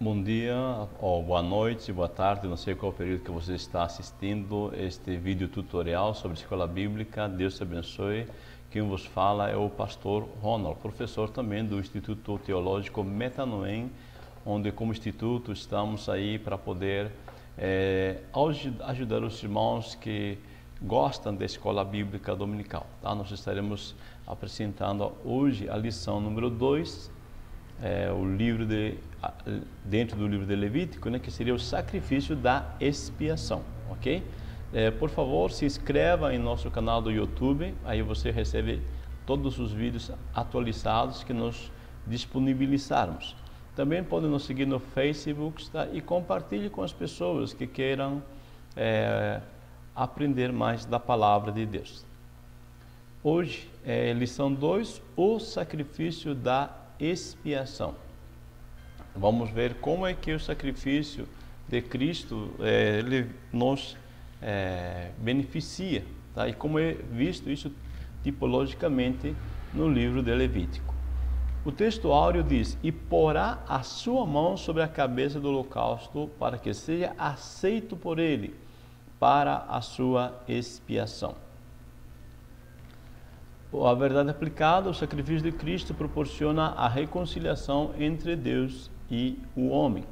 Bom dia, ou boa noite, boa tarde, não sei qual o período que você está assistindo este vídeo tutorial sobre escola bíblica. Deus te abençoe. Quem vos fala é o pastor Ronald, professor também do Instituto Teológico Metanoem, onde como instituto estamos aí para poder ajudar os irmãos que gostam da escola bíblica dominical. Tá? Nós estaremos apresentando hoje a lição número 2, dentro do livro de Levítico, né, que seria o sacrifício da expiação, ok? Por favor, se inscreva em nosso canal do YouTube, aí você recebe todos os vídeos atualizados que nós disponibilizarmos. Também pode nos seguir no Facebook, tá? E compartilhe com as pessoas que queiram aprender mais da palavra de Deus. Hoje, lição 2, o sacrifício da expiação. Vamos ver como é que o sacrifício de Cristo ele nos beneficia, tá? E como é visto isso tipologicamente no livro de Levítico. O texto áureo diz: e porá a sua mão sobre a cabeça do holocausto para que seja aceito por ele para a sua expiação. A verdade aplicada, o sacrifício de Cristo proporciona a reconciliação entre Deus e o homem.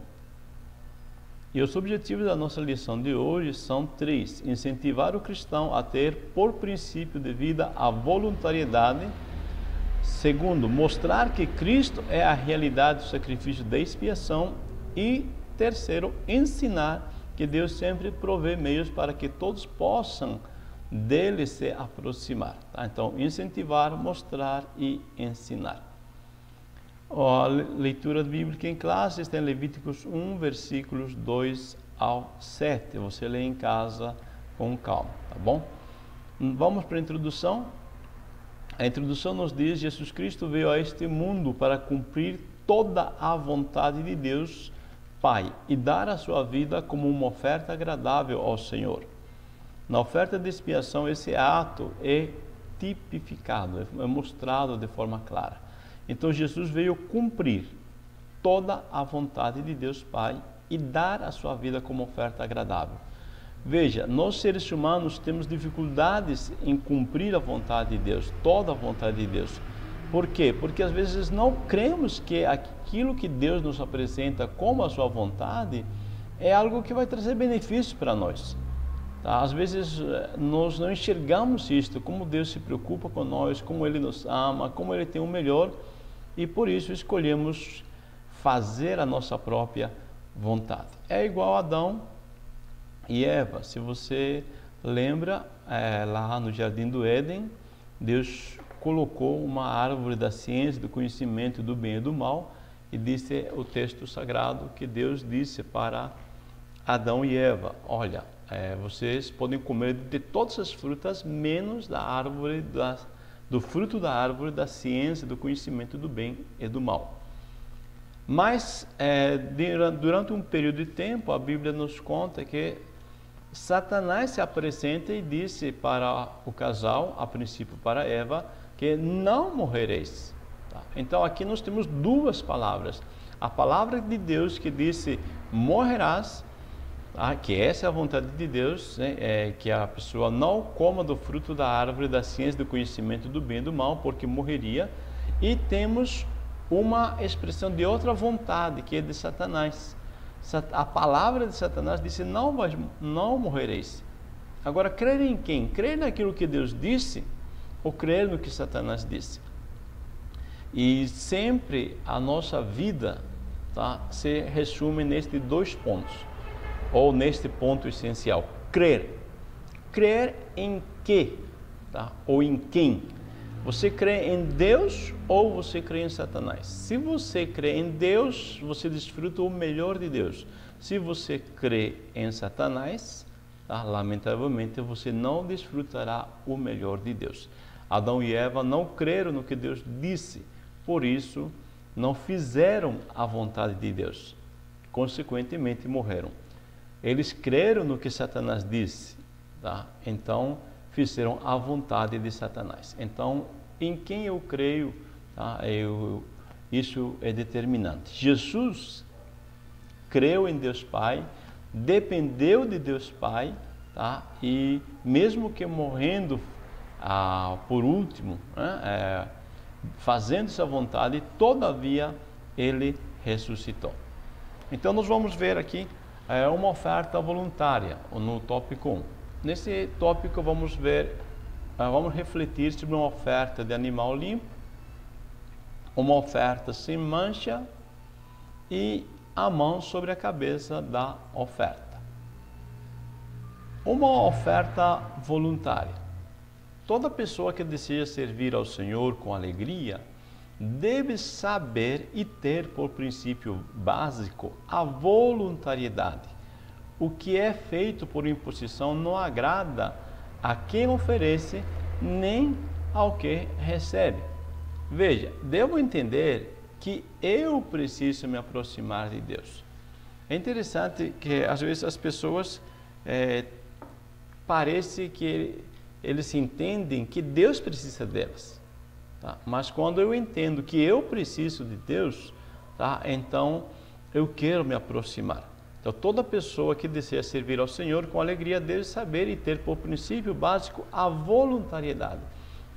E os objetivos da nossa lição de hoje são 3. Incentivar o cristão a ter por princípio de vida a voluntariedade. 2, mostrar que Cristo é a realidade do sacrifício da expiação. E 3, ensinar que Deus sempre provê meios para que todos possam dele se aproximar. Tá? Então, incentivar, mostrar e ensinar. A leitura bíblica em classe está em Levíticos 1, versículos 2 ao 7. Você lê em casa com calma, tá bom? Vamos para a introdução. A introdução nos diz: Jesus Cristo veio a este mundo para cumprir toda a vontade de Deus Pai e dar a sua vida como uma oferta agradável ao Senhor. Na oferta de expiação, esse ato é tipificado, é mostrado de forma clara. Então, Jesus veio cumprir toda a vontade de Deus Pai e dar a sua vida como oferta agradável. Veja, nós seres humanos temos dificuldades em cumprir a vontade de Deus, toda a vontade de Deus. Por quê? Porque às vezes não cremos que aquilo que Deus nos apresenta como a sua vontade é algo que vai trazer benefício para nós. Às vezes nós não enxergamos isto, como Deus se preocupa com nós, como Ele nos ama, como Ele tem o melhor, e por isso escolhemos fazer a nossa própria vontade. É igual a Adão e Eva. Se você lembra, lá no Jardim do Éden, Deus colocou uma árvore da ciência, do conhecimento do bem e do mal, e disse o texto sagrado que Deus disse para Adão e Eva: olha, vocês podem comer de todas as frutas, menos da árvore do fruto da árvore da ciência, do conhecimento do bem e do mal. Mas durante um período de tempo, a Bíblia nos conta que Satanás se apresenta e disse para o casal, a princípio para Eva, que não morrereis. Tá? Então aqui nós temos duas palavras. A palavra de Deus que disse: morrerás, que essa é a vontade de Deus, né? Que a pessoa não coma do fruto da árvore da ciência do conhecimento do bem e do mal, porque morreria. E temos uma expressão de outra vontade, que é de Satanás. A palavra de Satanás disse: não morrereis. Agora, crer em quem? Crer naquilo que Deus disse ou crer no que Satanás disse? E sempre a nossa vida, tá, se resume nestes 2 pontos. Ou neste ponto essencial: crer. Crer em quê? Tá? Ou em quem? Você crê em Deus ou você crê em Satanás? Se você crê em Deus, você desfruta o melhor de Deus. Se você crê em Satanás, tá? Lamentavelmente você não desfrutará o melhor de Deus. Adão e Eva não creram no que Deus disse, por isso não fizeram a vontade de Deus. Consequentemente morreram. Eles creram no que Satanás disse, tá? Então fizeram a vontade de Satanás. Então, em quem eu creio, tá? Isso é determinante. Jesus creu em Deus Pai, dependeu de Deus Pai, tá? E mesmo que morrendo por último, né, fazendo essa vontade, todavia ele ressuscitou. Então nós vamos ver aqui uma oferta voluntária no tópico 1. Nesse tópico vamos refletir sobre uma oferta de animal limpo, uma oferta sem mancha e a mão sobre a cabeça da oferta. Uma oferta voluntária. Toda pessoa que deseja servir ao Senhor com alegria deve saber e ter por princípio básico a voluntariedade. O que é feito por imposição não agrada a quem oferece nem ao que recebe. Veja, devo entender que eu preciso me aproximar de Deus. É interessante que às vezes as pessoas parece que eles entendem que Deus precisa delas, tá? Mas quando eu entendo que eu preciso de Deus, tá? Então eu quero me aproximar. Então toda pessoa que deseja servir ao Senhor com alegria deve saber e ter por princípio básico a voluntariedade.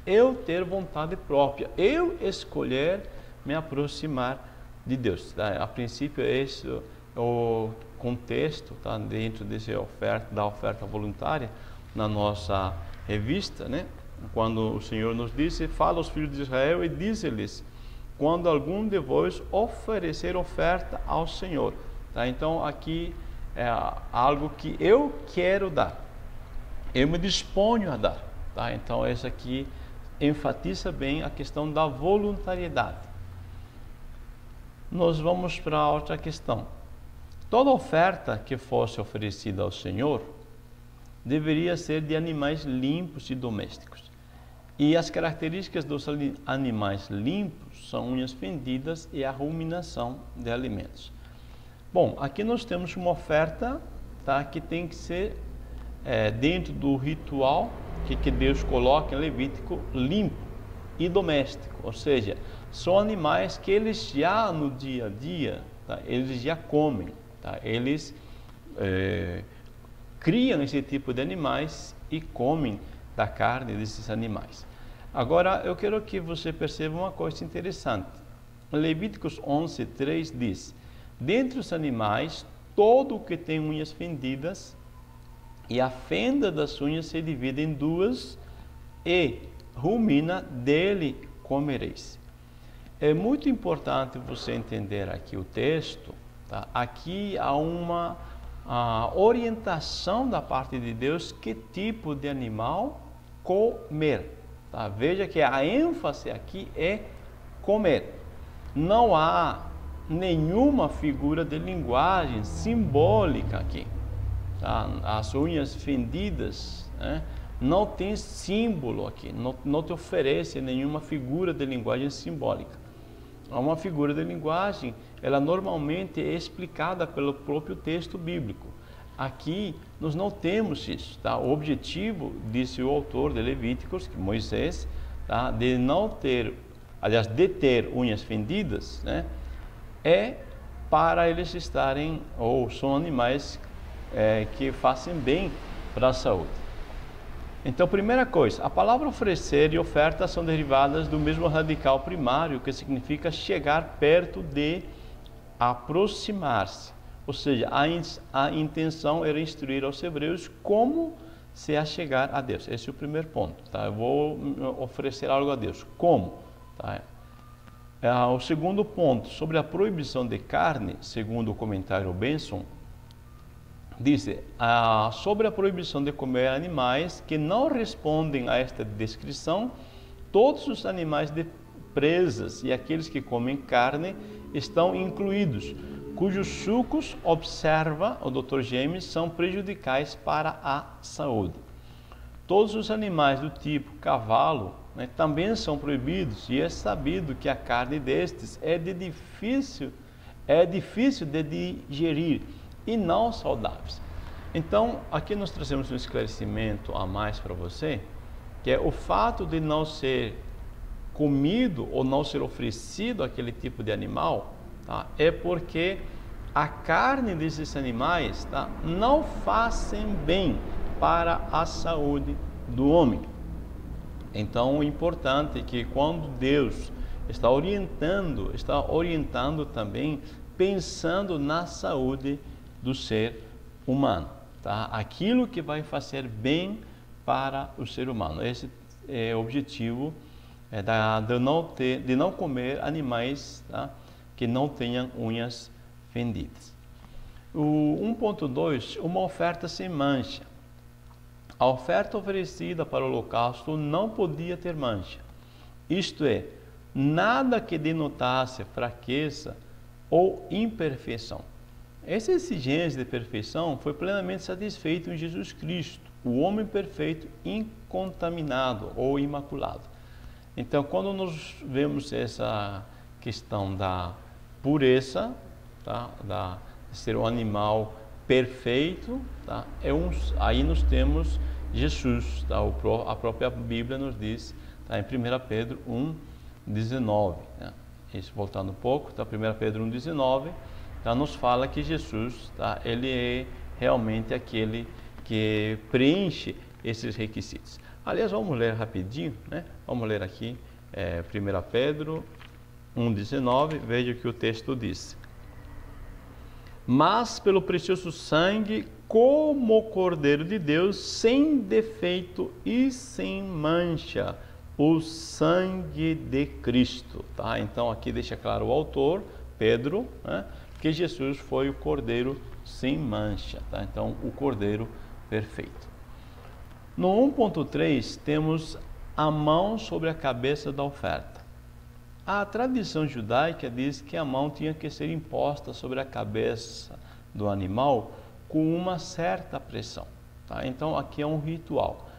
Eu ter vontade própria, eu escolher me aproximar de Deus, tá? A princípio esse é o contexto, tá? Dentro da oferta voluntária na nossa revista, né? Quando o Senhor nos disse: fala aos filhos de Israel e diz-lhes, quando algum de vós oferecer oferta ao Senhor, tá? Então aqui é algo que eu quero dar, eu me disponho a dar, tá? Então esse aqui enfatiza bem a questão da voluntariedade. Nós vamos para outra questão. Toda oferta que fosse oferecida ao Senhor deveria ser de animais limpos e domésticos. E as características dos animais limpos são unhas fendidas e a ruminação de alimentos. Bom, aqui nós temos uma oferta, tá, que tem que ser dentro do ritual que Deus coloca em Levítico, limpo e doméstico. Ou seja, são animais que eles já no dia a dia, tá, eles já comem, tá, eles criam esse tipo de animais e comem da carne desses animais. Agora, eu quero que você perceba uma coisa interessante. Levíticos 11:3 diz: dentre os animais, todo o que tem unhas fendidas, e a fenda das unhas se divide em duas, e rumina, dele comereis. É muito importante você entender aqui o texto, tá? Aqui há uma orientação da parte de Deus que tipo de animal comer, tá? Veja que a ênfase aqui é comer. Não há nenhuma figura de linguagem simbólica aqui, tá? As unhas fendidas, né, não tem símbolo aqui, não te oferece nenhuma figura de linguagem simbólica. Uma figura de linguagem, ela normalmente é explicada pelo próprio texto bíblico. Aqui nós não temos isso, tá? O objetivo, disse o autor de Levíticos, que Moisés, tá, de não ter, aliás, de ter unhas fendidas, né, é para eles estarem, ou são animais que fazem bem para a saúde. Então, primeira coisa, a palavra oferecer e oferta são derivadas do mesmo radical primário, que significa chegar perto de, aproximar-se. Ou seja, a intenção era instruir aos hebreus como se achegar a Deus. Esse é o primeiro ponto, tá? Eu vou oferecer algo a Deus. Como? Tá? O segundo ponto, sobre a proibição de carne, segundo o comentário Benson, diz, sobre a proibição de comer animais que não respondem a esta descrição, todos os animais de presas e aqueles que comem carne estão incluídos, cujos sucos, observa o Dr. James, são prejudiciais para a saúde. Todos os animais do tipo cavalo, né, também são proibidos, e é sabido que a carne destes é difícil de digerir e não saudáveis. Então, aqui nós trazemos um esclarecimento a mais para você, que é o fato de não ser comido ou não ser oferecido aquele tipo de animal, tá? É porque a carne desses animais, tá, não fazem bem para a saúde do homem. Então, o importante é que quando Deus está orientando também pensando na saúde do ser humano, tá? Aquilo que vai fazer bem para o ser humano. Esse é o objetivo de não comer animais, tá, que não tenham unhas fendidas. O 1.2, uma oferta sem mancha. A oferta oferecida para o holocausto não podia ter mancha, isto é, nada que denotasse fraqueza ou imperfeição. Essa exigência de perfeição foi plenamente satisfeita em Jesus Cristo, o homem perfeito, incontaminado ou imaculado. Então, quando nós vemos essa questão da pureza, tá, de ser um animal perfeito, tá, aí nós temos Jesus, tá, a própria Bíblia nos diz, tá, em 1 Pedro 1,19, né? Isso, voltando um pouco, tá, 1 Pedro 1,19, tá, nos fala que Jesus, tá, ele é realmente aquele que preenche esses requisitos. Aliás, vamos ler rapidinho, né? Vamos ler aqui 1 Pedro 1,19, veja o que o texto diz. Mas pelo precioso sangue, como Cordeiro de Deus, sem defeito e sem mancha, o sangue de Cristo. Tá? Então aqui deixa claro o autor, Pedro, né, que Jesus foi o Cordeiro sem mancha. Tá? Então o Cordeiro perfeito. No 1.3 temos a mão sobre a cabeça da oferta. A tradição judaica diz que a mão tinha que ser imposta sobre a cabeça do animal com uma certa pressão. Tá? Então aqui é um ritual.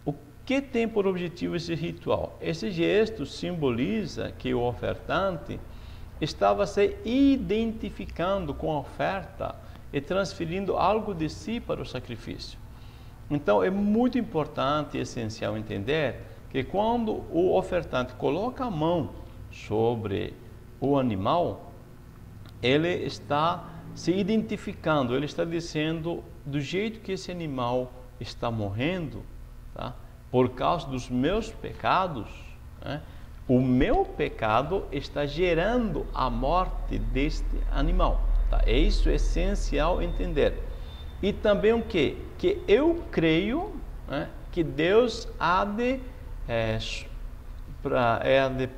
O que tem por objetivo esse ritual? Esse gesto simboliza que o ofertante estava se identificando com a oferta e transferindo algo de si para o sacrifício. Então é muito importante e essencial entender que quando o ofertante coloca a mão sobre o animal, ele está se identificando, ele está dizendo do jeito que esse animal está morrendo, tá? Por causa dos meus pecados, né? O meu pecado está gerando a morte deste animal. Tá? Isso é essencial entender. E também o quê? Que eu creio, né, que Deus há de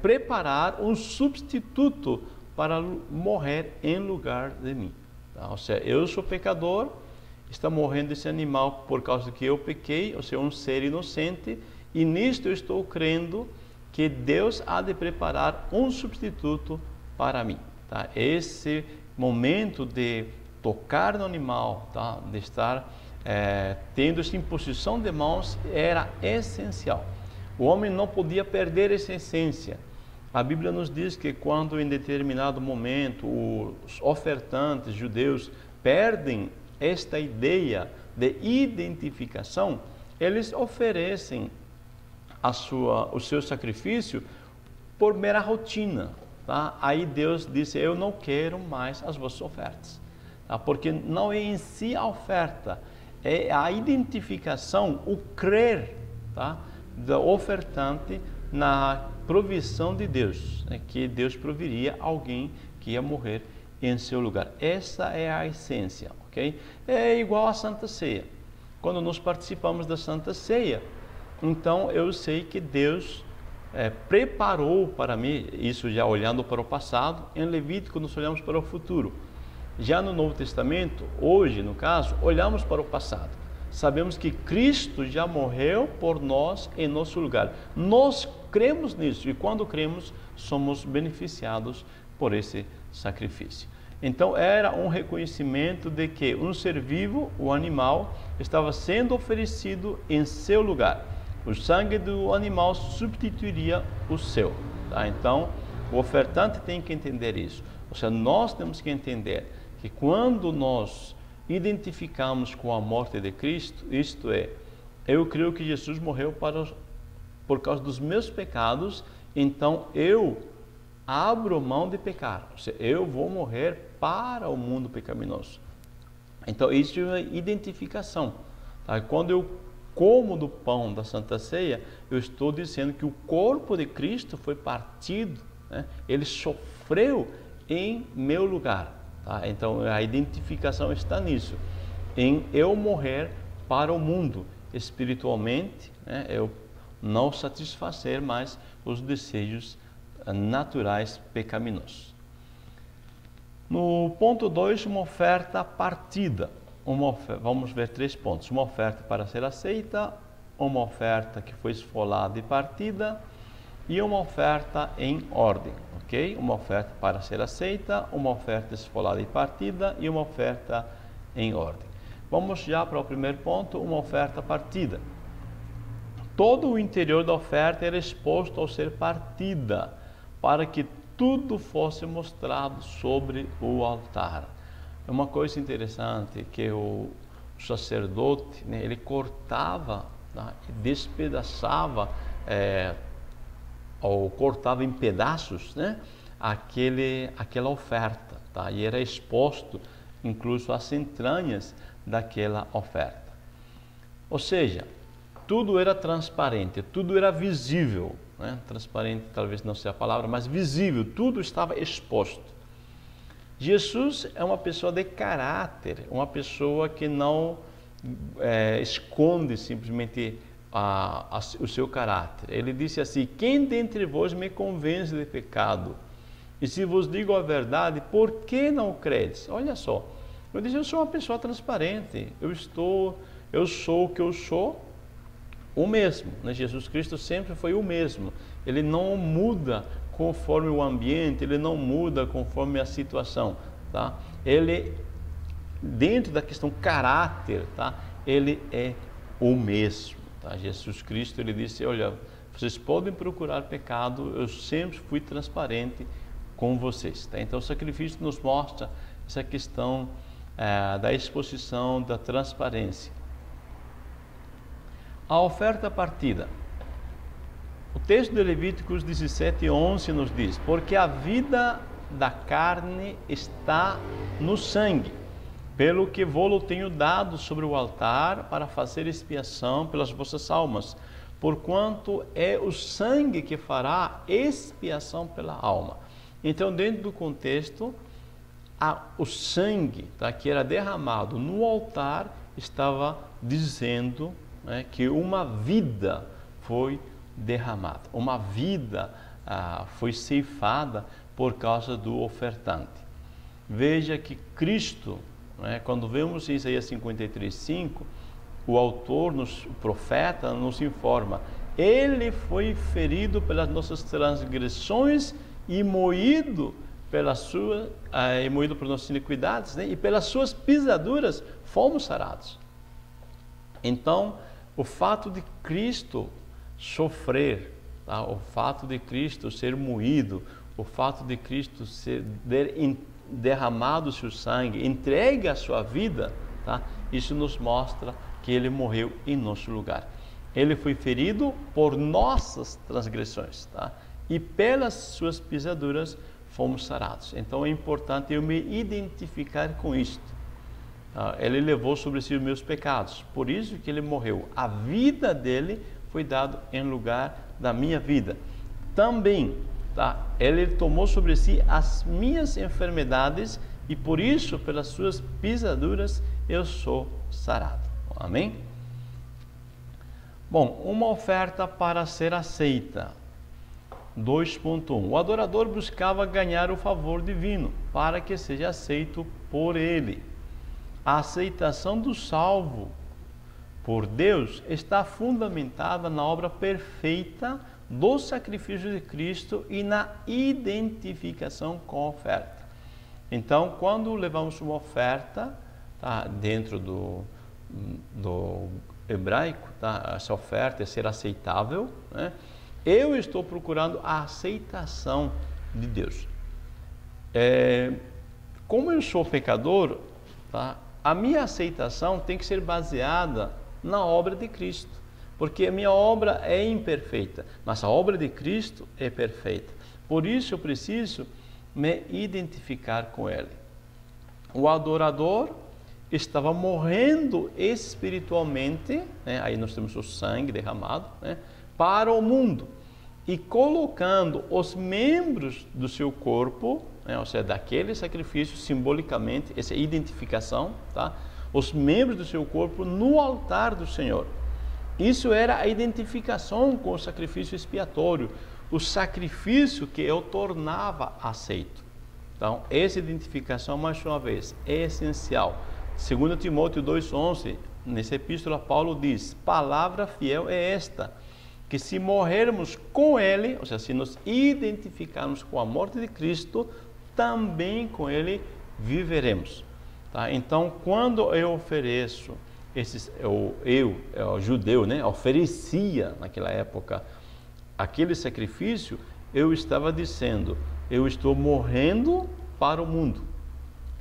preparar um substituto para morrer em lugar de mim. Tá? Ou seja, eu sou pecador, está morrendo esse animal por causa que eu pequei, ou seja, um ser inocente, e nisto eu estou crendo que Deus há de preparar um substituto para mim. Tá? Esse momento de tocar no animal, tá? De estar tendo essa imposição de mãos era essencial. O homem não podia perder essa essência. A Bíblia nos diz que quando em determinado momento os ofertantes judeus perdem esta ideia de identificação, eles oferecem o seu sacrifício por mera rotina. Tá? Aí Deus disse, eu não quero mais as vossas ofertas. Tá? Porque não é em si a oferta, é a identificação, o crer, tá, do ofertante na provisão de Deus, né, que Deus proviria alguém que ia morrer em seu lugar. Essa é a essência, ok? É igual à Santa Ceia. Quando nós participamos da Santa Ceia, então eu sei que Deus preparou para mim, isso já olhando para o passado, em Levítico nós olhamos para o futuro. Já no Novo Testamento, hoje no caso, olhamos para o passado. Sabemos que Cristo já morreu por nós em nosso lugar. Nós cremos nisso e quando cremos, somos beneficiados por esse sacrifício. Então era um reconhecimento de que um ser vivo, o animal, estava sendo oferecido em seu lugar. O sangue do animal substituiria o seu. Tá? Então o ofertante tem que entender isso. Ou seja, nós temos que entender que quando nós identificamos com a morte de Cristo, isto é, eu creio que Jesus morreu por causa dos meus pecados, então eu abro mão de pecar. Ou seja, eu vou morrer para o mundo pecaminoso. Então, isso é uma identificação. Tá? Quando eu como do pão da Santa Ceia, eu estou dizendo que o corpo de Cristo foi partido, né? Ele sofreu em meu lugar. Tá? Então, a identificação está nisso, em eu morrer para o mundo espiritualmente, né? Eu não satisfazer mais os desejos naturais pecaminosos. No ponto 2, uma oferta partida. Vamos ver 3 pontos. Uma oferta para ser aceita, uma oferta que foi esfolada e partida e uma oferta em ordem, ok? Uma oferta para ser aceita, uma oferta esfolada e partida e uma oferta em ordem. Vamos já para o primeiro ponto, uma oferta partida. Todo o interior da oferta era exposto ao ser partida, para que tudo fosse mostrado sobre o altar. É uma coisa interessante que o sacerdote, né, ele cortava, tá, despedaçava, ou cortava em pedaços, né, aquela oferta, tá, e era exposto incluso as entranhas daquela oferta. Ou seja, tudo era transparente, tudo era visível, né? Transparente talvez não seja a palavra, mas visível, tudo estava exposto. Jesus é uma pessoa de caráter, uma pessoa que não esconde simplesmente o seu caráter. Ele disse assim: quem dentre vós me convence de pecado? E se vos digo a verdade, por que não credes? Olha só, eu disse, eu sou uma pessoa transparente, eu sou o que eu sou, o mesmo, né? Jesus Cristo sempre foi o mesmo, ele não muda conforme o ambiente, ele não muda conforme a situação, tá? Ele, dentro da questão caráter, tá? Ele é o mesmo, tá? Jesus Cristo, ele disse, olha, vocês podem procurar pecado, eu sempre fui transparente com vocês, tá? Então o sacrifício nos mostra essa questão da exposição, da transparência. A oferta partida. O texto de Levíticos 17:11 nos diz: porque a vida da carne está no sangue, pelo que vou-lo tenho dado sobre o altar para fazer expiação pelas vossas almas, porquanto é o sangue que fará expiação pela alma. Então, dentro do contexto, o sangue, tá, que era derramado no altar estava dizendo, né, que uma vida foi derramada, uma vida foi ceifada por causa do ofertante. Veja que Cristo, né, quando vemos em Isaías 53:5, o autor, o profeta, nos informa: ele foi ferido pelas nossas transgressões e moído por nossas iniquidades, né? E pelas suas pisaduras fomos sarados. Então, o fato de Cristo sofrer, tá? O fato de Cristo ser moído, o fato de Cristo ter derramado o seu sangue, entregue a sua vida, tá? Isso nos mostra que ele morreu em nosso lugar. Ele foi ferido por nossas transgressões, tá? E pelas suas pisaduras fomos sarados. Então é importante eu me identificar com isto. Ele levou sobre si os meus pecados, por isso que ele morreu. A vida dele foi dada em lugar da minha vida. Também, tá? Ele tomou sobre si as minhas enfermidades e por isso, pelas suas pisaduras, eu sou sarado. Amém? Bom, uma oferta para ser aceita. 2.1. O adorador buscava ganhar o favor divino para que seja aceito por ele. A aceitação do salvo por Deus está fundamentada na obra perfeita do sacrifício de Cristo e na identificação com a oferta. Então, quando levamos uma oferta, tá, dentro do hebraico, tá, essa oferta é ser aceitável, né? Eu estou procurando a aceitação de Deus. Como eu sou pecador, tá, a minha aceitação tem que ser baseada na obra de Cristo, porque a minha obra é imperfeita, mas a obra de Cristo é perfeita. Por isso eu preciso me identificar com Ele. O adorador estava morrendo espiritualmente, né? Aí nós temos o sangue derramado, né? Para o mundo, e colocando os membros do seu corpo, né? Ou seja, daquele sacrifício, simbolicamente, essa identificação, tá? Os membros do seu corpo no altar do Senhor. Isso era a identificação com o sacrifício expiatório, o sacrifício que eu tornava aceito. Então, essa identificação, mais uma vez, é essencial. 2 Timóteo 2,11, nessa epístola, Paulo diz: palavra fiel é esta, que se morrermos com Ele, ou seja, se nos identificarmos com a morte de Cristo, também com Ele viveremos. Tá? Então, quando eu ofereço, o judeu, né, oferecia naquela época aquele sacrifício, eu estava dizendo: eu estou morrendo para o mundo.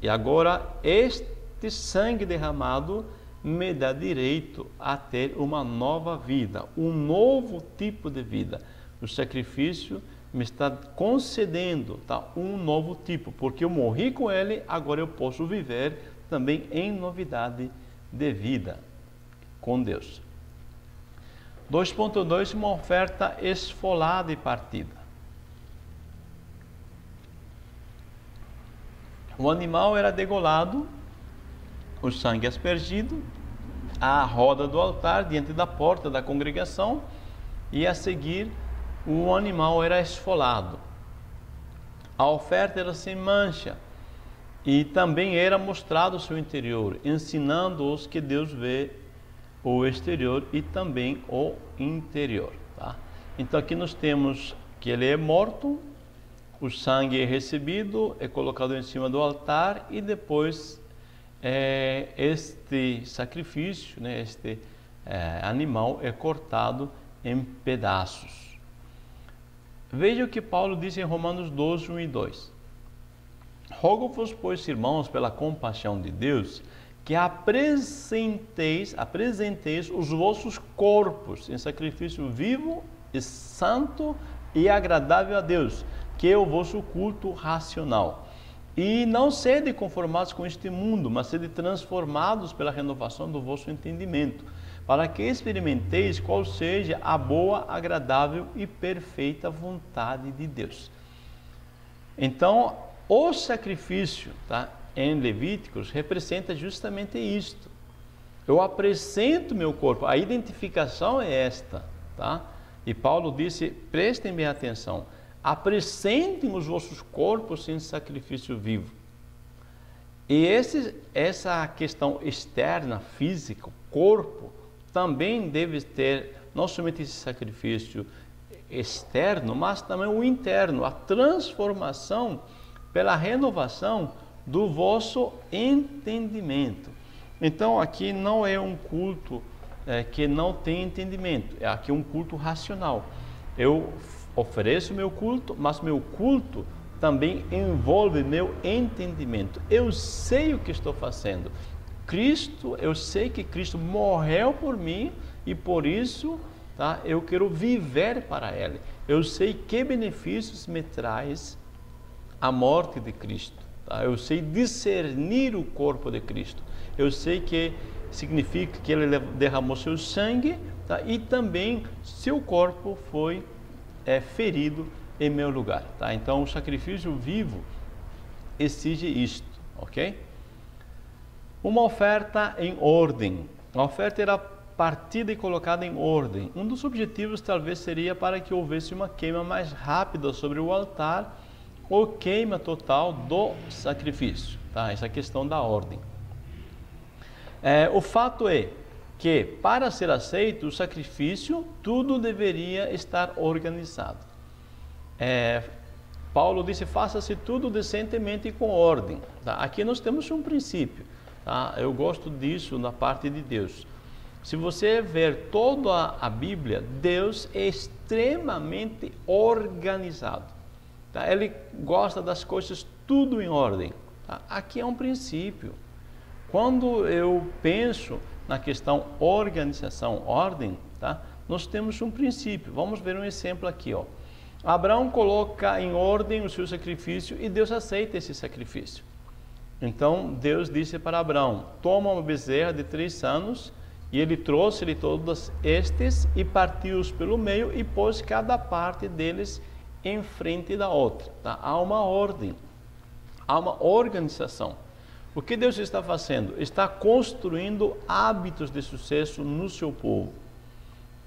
E agora este sangue derramado me dá direito a ter uma nova vida, um novo tipo de vida. O sacrifício me está concedendo, tá, um novo tipo, porque eu morri com Ele, agora eu posso viver também em novidade de vida com Deus. 2.2, uma oferta esfolada e partida. O animal era degolado, o sangue aspergido, à roda do altar, diante da porta da congregação, e a seguir o animal era esfolado. A oferta era sem mancha, e também era mostrado o seu interior, ensinando-os que Deus vê o exterior e também o interior. Tá? Então aqui nós temos que ele é morto, o sangue é recebido, é colocado em cima do altar, e depois este sacrifício, né, este animal é cortado em pedaços. Veja o que Paulo diz em Romanos 12, 1 e 2. Rogo-vos, pois, irmãos, pela compaixão de Deus, que apresenteis os vossos corpos em sacrifício vivo e santo e agradável a Deus, que é o vosso culto racional. E não sede conformados com este mundo, mas sede transformados pela renovação do vosso entendimento, para que experimenteis qual seja a boa, agradável e perfeita vontade de Deus. Então, o sacrifício, tá, em Levíticos representa justamente isto. Eu apresento meu corpo, a identificação é esta, tá? E Paulo disse: prestem bem atenção, apresentem os vossos corpos em sacrifício vivo. E essa questão externa, física, corpo, também deve ter não somente esse sacrifício externo, mas também o interno, a transformação pela renovação do vosso entendimento. Então aqui não é um culto que não tem entendimento, é aqui um culto racional. Eu ofereço meu culto, mas meu culto também envolve meu entendimento. Eu sei o que estou fazendo. Eu sei que Cristo morreu por mim e por isso, tá, eu quero viver para Ele. Eu sei que benefícios me traz a morte de Cristo. Tá? Eu sei discernir o corpo de Cristo. Eu sei que significa que Ele derramou seu sangue, tá? E também seu corpo foi ferido em meu lugar. Tá? Então o sacrifício vivo exige isto, ok? Uma oferta em ordem. A oferta era partida e colocada em ordem. Um dos objetivos talvez seria para que houvesse uma queima mais rápida sobre o altar ou queima total do sacrifício. Tá? Essa é a questão da ordem. O fato é que para ser aceito o sacrifício, tudo deveria estar organizado. Paulo disse: faça-se tudo decentemente e com ordem. Tá? Aqui nós temos um princípio. Tá? Eu gosto disso na parte de Deus. Se você ver toda a Bíblia, Deus é extremamente organizado. Tá? Ele gosta das coisas tudo em ordem. Tá? Aqui é um princípio. Quando eu penso na questão organização, ordem, tá? Nós temos um princípio. Vamos ver um exemplo aqui. Ó. Abraão coloca em ordem o seu sacrifício e Deus aceita esse sacrifício. Então Deus disse para Abraão: toma uma bezerra de 3 anos, e ele trouxe-lhe todos estes e partiu-os pelo meio e pôs cada parte deles em frente da outra. Tá? Há uma ordem, há uma organização. O que Deus está fazendo? Está construindo hábitos de sucesso no seu povo.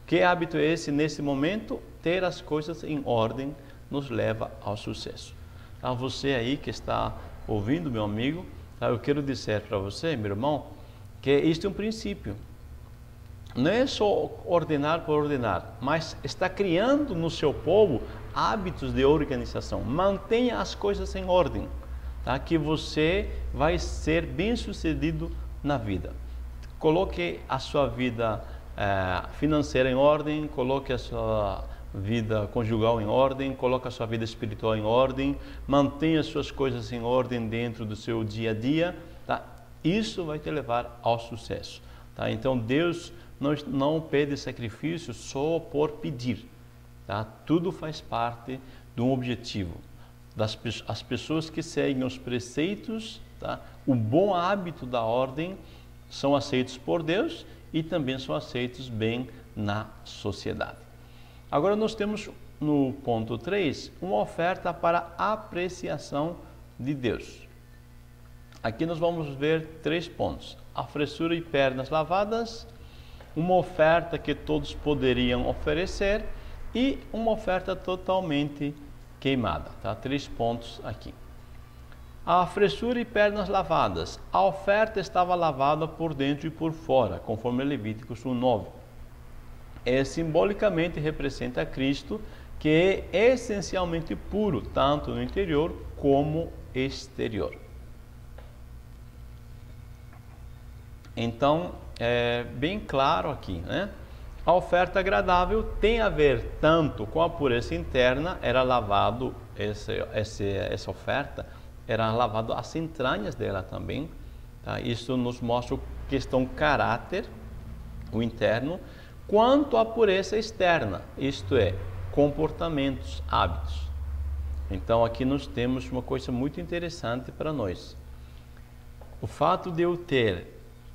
Que hábito é esse nesse momento? Ter as coisas em ordem nos leva ao sucesso. A você aí que está ouvindo, meu amigo, eu quero dizer para você, meu irmão, que este é um princípio. Não é só ordenar por ordenar, mas está criando no seu povo hábitos de organização. Mantenha as coisas em ordem, tá? Que você vai ser bem-sucedido na vida. Coloque a sua vida financeira em ordem, coloque a sua vida conjugal em ordem, coloque a sua vida espiritual em ordem, mantenha as suas coisas em ordem dentro do seu dia a dia, tá? Isso vai te levar ao sucesso, tá? Então Deus não pede sacrifício só por pedir, tá? Tudo faz parte de um objetivo. As pessoas que seguem os preceitos, tá? O bom hábito da ordem são aceitos por Deus e também são aceitos bem na sociedade. Agora nós temos no ponto 3 uma oferta para apreciação de Deus. Aqui nós vamos ver 3 pontos: a fressura e pernas lavadas, uma oferta que todos poderiam oferecer e uma oferta totalmente queimada. Tá? 3 pontos aqui. A fressura e pernas lavadas. A oferta estava lavada por dentro e por fora, conforme Levíticos 1:9. Simbolicamente representa Cristo, que é essencialmente puro, tanto no interior como exterior. Então, é bem claro aqui, né? A oferta agradável tem a ver tanto com a pureza interna, era lavado, essa oferta, era lavado as entranhas dela também, tá? Isso nos mostra a questão caráter, o interno, quanto à pureza externa, isto é, comportamentos, hábitos. Então aqui nós temos uma coisa muito interessante para nós. O fato de eu ter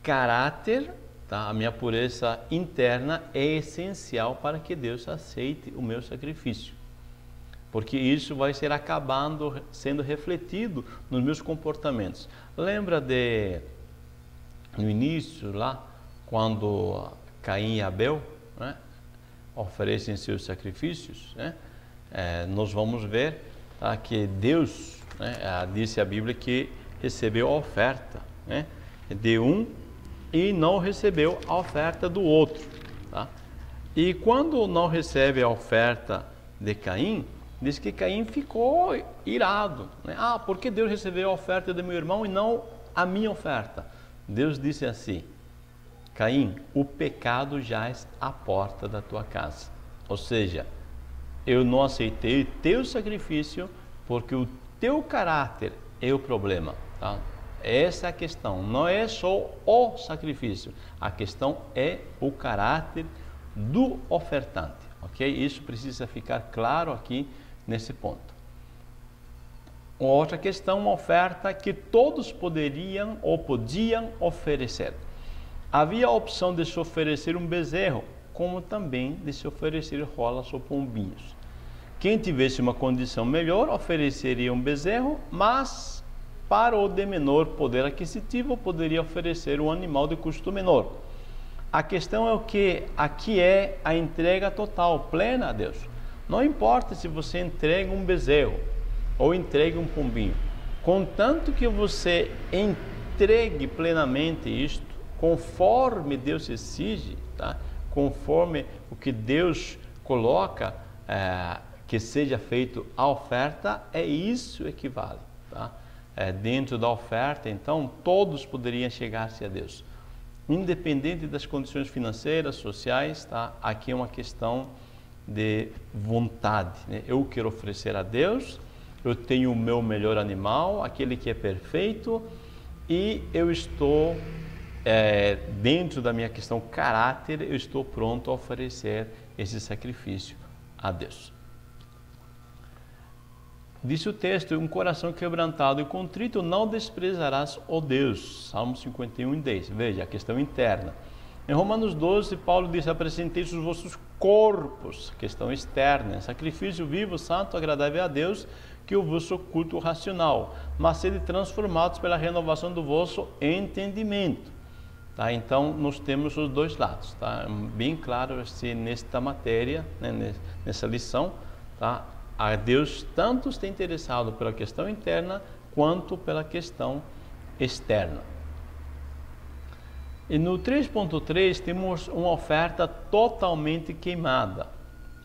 caráter, tá? A minha pureza interna é essencial para que Deus aceite o meu sacrifício, porque isso vai ser acabando sendo refletido nos meus comportamentos. Lembra no início lá, quando Caim e Abel, né, oferecem seus sacrifícios, né? Nós vamos ver, tá, que Deus, né, disse a Bíblia que recebeu a oferta, né, de um e não recebeu a oferta do outro, tá? E quando não recebe a oferta de Caim, diz que Caim ficou irado, né? Por que Deus recebeu a oferta do meu irmão e não a minha oferta? Deus disse assim: Caim, o pecado jaz à porta da tua casa. Ou seja, eu não aceitei teu sacrifício porque o teu caráter é o problema, tá? Essa é a questão, não é só o sacrifício, a questão é o caráter do ofertante, ok? Isso precisa ficar claro aqui nesse ponto. Outra questão, uma oferta que todos poderiam ou podiam oferecer. Havia a opção de se oferecer um bezerro, como também de se oferecer rolas ou pombinhos. Quem tivesse uma condição melhor ofereceria um bezerro, mas para o de menor poder aquisitivo poderia oferecer um animal de custo menor. A questão é o que aqui é a entrega total, plena a Deus. Não importa se você entrega um bezerro ou entrega um pombinho, contanto que você entregue plenamente isto, conforme Deus exige, tá? Conforme o que Deus coloca que seja feito a oferta, é isso que vale, tá? Dentro da oferta, então, todos poderiam chegar-se a Deus, independente das condições financeiras, sociais, tá? Aqui é uma questão de vontade, né? Eu quero oferecer a Deus, eu tenho o meu melhor animal, aquele que é perfeito, e eu estou, dentro da minha questão caráter, eu estou pronto a oferecer esse sacrifício a Deus. Diz o texto: um coração quebrantado e contrito não desprezarás, ó Deus. Salmo 51:10. Veja, a questão interna. Em Romanos 12, Paulo diz: apresenteis os vossos corpos, questão externa, sacrifício vivo, santo, agradável a Deus, que o vosso culto racional, mas sede transformados pela renovação do vosso entendimento. Tá? Então, nós temos os dois lados. Tá? Bem claro nesta matéria, né? Nessa lição, tá? A Deus tanto está interessado pela questão interna, quanto pela questão externa. E no 3.3 temos uma oferta totalmente queimada.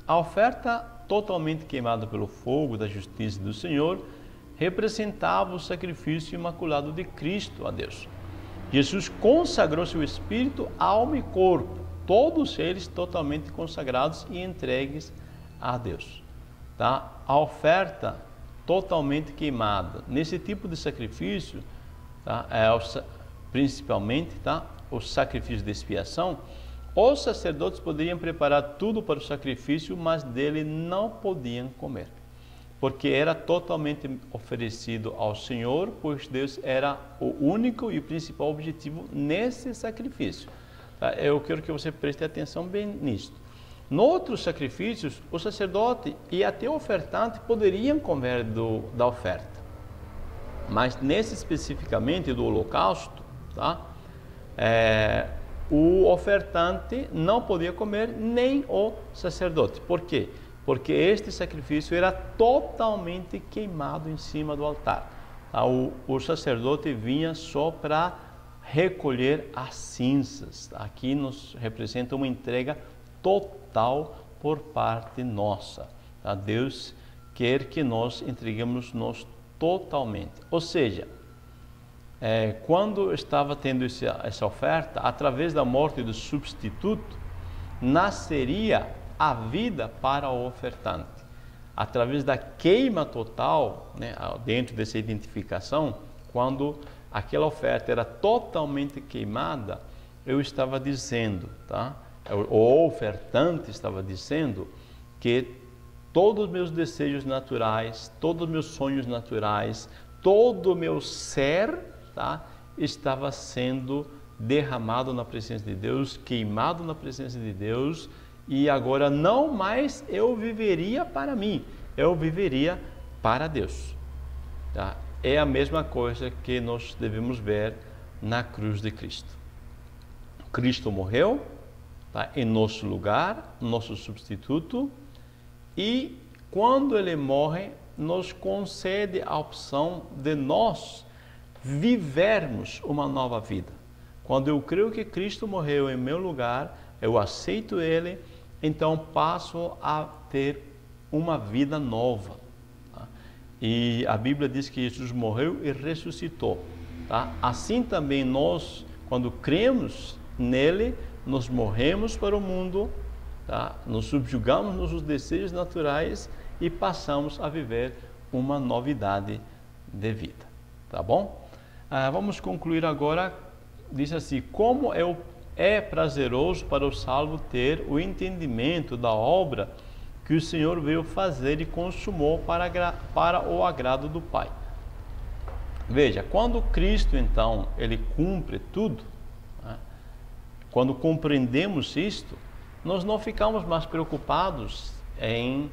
A oferta totalmente queimada pelo fogo da justiça do Senhor representava o sacrifício imaculado de Cristo a Deus. Jesus consagrou seu espírito, alma e corpo, todos eles totalmente consagrados e entregues a Deus. Tá? A oferta totalmente queimada, nesse tipo de sacrifício, tá? Principalmente, tá? O sacrifício de expiação, os sacerdotes poderiam preparar tudo para o sacrifício, mas dele não podiam comer, porque era totalmente oferecido ao Senhor, pois Deus era o único e o principal objetivo nesse sacrifício. Tá? Eu quero que você preste atenção bem nisto. Em outros sacrifícios, o sacerdote e até o ofertante poderiam comer da oferta, mas nesse especificamente do holocausto, tá? O ofertante não podia comer, nem o sacerdote. Por quê? Porque este sacrifício era totalmente queimado em cima do altar. Tá? O sacerdote vinha só para recolher as cinzas. Aqui nos representa uma entrega total por parte nossa. Tá? Deus quer que nós entreguemos-nos totalmente. Ou seja, quando estava tendo essa oferta, através da morte do substituto, nasceria a vida para o ofertante. Através da queima total, né, dentro dessa identificação, quando aquela oferta era totalmente queimada, eu estava dizendo, tá? O ofertante estava dizendo que todos os meus desejos naturais, todos os meus sonhos naturais, todo o meu ser, tá, estava sendo derramado na presença de Deus, queimado na presença de Deus, e agora não mais eu viveria para mim, eu viveria para Deus. Tá? É a mesma coisa que nós devemos ver na cruz de Cristo. Cristo morreu, tá, em nosso lugar, nosso substituto, e quando ele morre, nos concede a opção de nós vivermos uma nova vida. Quando eu creio que Cristo morreu em meu lugar, eu aceito Ele, então passo a ter uma vida nova. Tá? E a Bíblia diz que Jesus morreu e ressuscitou. Tá? Assim também nós, quando cremos nele, nós morremos para o mundo, tá? Nos subjugamos nos desejos naturais e passamos a viver uma novidade de vida. Tá bom? Vamos concluir agora. Diz assim: como é prazeroso para o salvo ter o entendimento da obra que o Senhor veio fazer e consumou para o agrado do Pai. Veja, quando Cristo então ele cumpre tudo, né? Quando compreendemos isto, nós não ficamos mais preocupados em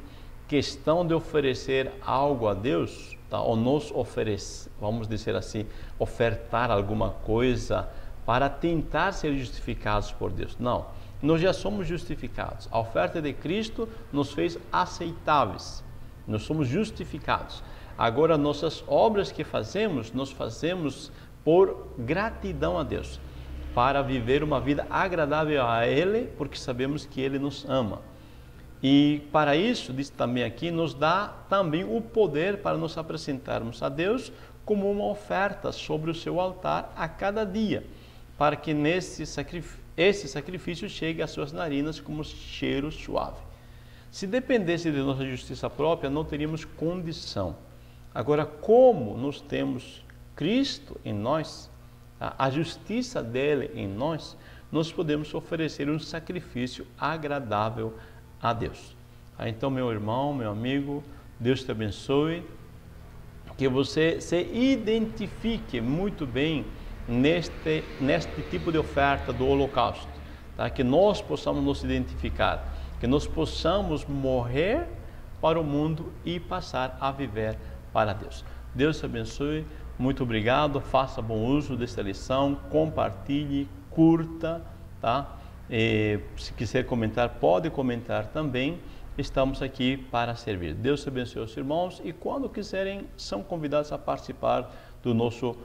questão de oferecer algo a Deus, tá? Ou nos oferecer, vamos dizer assim, ofertar alguma coisa para tentar ser justificados por Deus. Não, nós já somos justificados. A oferta de Cristo nos fez aceitáveis, nós somos justificados. Agora, nossas obras que fazemos, nós fazemos por gratidão a Deus, para viver uma vida agradável a Ele, porque sabemos que Ele nos ama. E para isso, diz também aqui, nos dá também o poder para nos apresentarmos a Deus como uma oferta sobre o seu altar a cada dia, para que esse sacrifício chegue às suas narinas como cheiro suave. Se dependesse de nossa justiça própria, não teríamos condição. Agora, como nós temos Cristo em nós, a justiça dele em nós, nós podemos oferecer um sacrifício agradável a Deus. Então, meu irmão, meu amigo, Deus te abençoe. que você se identifique muito bem neste tipo de oferta do holocausto, tá? Que nós possamos nos identificar, que nós possamos morrer para o mundo e passar a viver para Deus. Deus te abençoe, muito obrigado, faça bom uso desta lição, compartilhe, curta, tá? E, se quiser comentar, pode comentar também. Estamos aqui para servir. Deus te abençoe os irmãos e quando quiserem são convidados a participar do nosso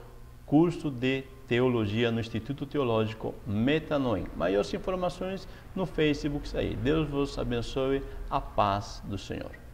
curso de teologia no Instituto Teológico Metanoem. Maiores informações no Facebook aí. Deus vos abençoe, a paz do Senhor.